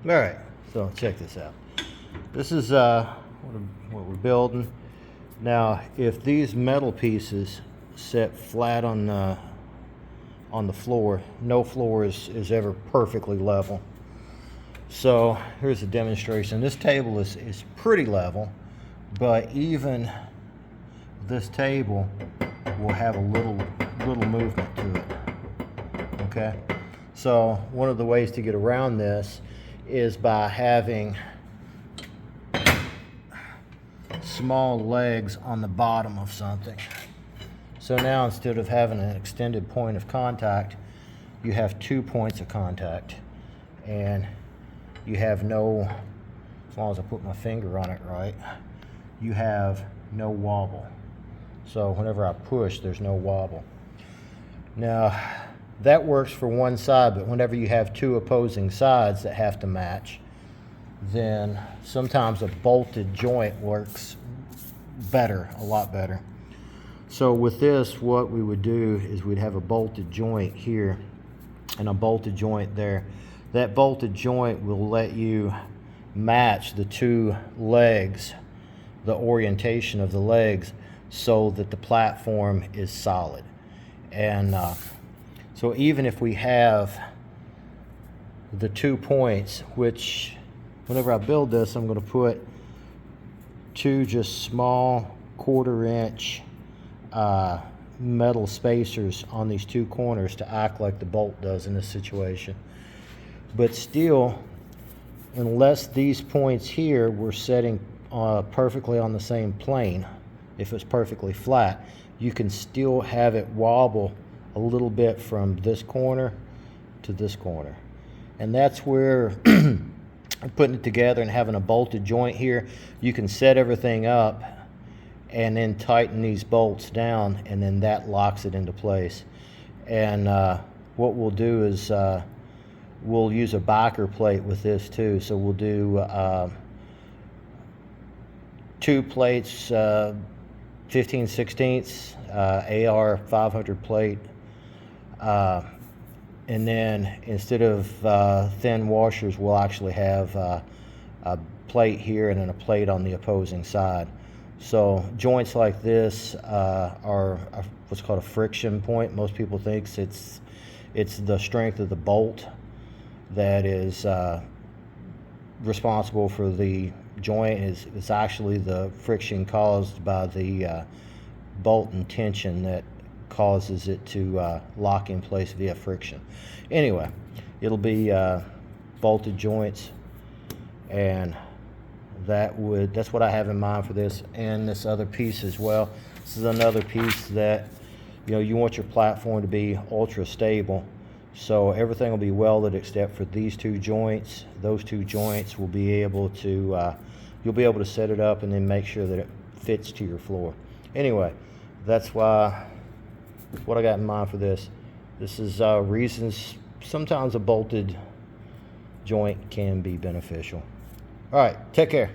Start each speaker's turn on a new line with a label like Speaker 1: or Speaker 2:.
Speaker 1: All right, so check this out. This is what we're building. Now, if these metal pieces set flat on the floor, no floor is ever perfectly level. So here's a demonstration. This table is pretty level, but even this table will have a little movement to it. Okay, so one of the ways to get around this is by having small legs on the bottom of something. So now instead of having an extended point of contact, you have 2 points of contact, and you have no, as long as I put my finger on it right, you have no wobble. So whenever I push, there's no wobble. Now, that works for one side, but whenever you have two opposing sides that have to match, then sometimes a bolted joint works better, a lot better. So with this, what we would do is we'd have a bolted joint here and a bolted joint there. That bolted joint will let you match the two legs, the orientation of the legs, so that the platform is solid. And so even if we have the 2 points, which whenever I build this, I'm going to put two just small 1/4 inch metal spacers on these two corners to act like the bolt does in this situation. But still, unless these points here were setting perfectly on the same plane, if it's perfectly flat, you can still have it wobble a little bit from this corner to this corner. And that's where putting it together and having a bolted joint here, you can set everything up and then tighten these bolts down, and then that locks it into place. And what we'll do is we'll use a biker plate with this too. So we'll do 2 plates, 15/16 AR 500 plate, and then instead of thin washers, we'll actually have a plate here and then a plate on the opposing side. So joints like this are what's called a friction point. Most people think it's the strength of the bolt that is responsible for the joint. It's actually the friction caused by the bolt and tension that causes it to lock in place via friction. Anyway, it'll be bolted joints, and that's what I have in mind for this, and this other piece as well. This is another piece that you want your platform to be ultra stable. So everything will be welded except for these two joints. Those two joints will be able to you'll be able to set it up and then make sure that it fits to your floor. Anyway, that's what I got in mind for this. This is reasons sometimes a bolted joint can be beneficial. All right, take care.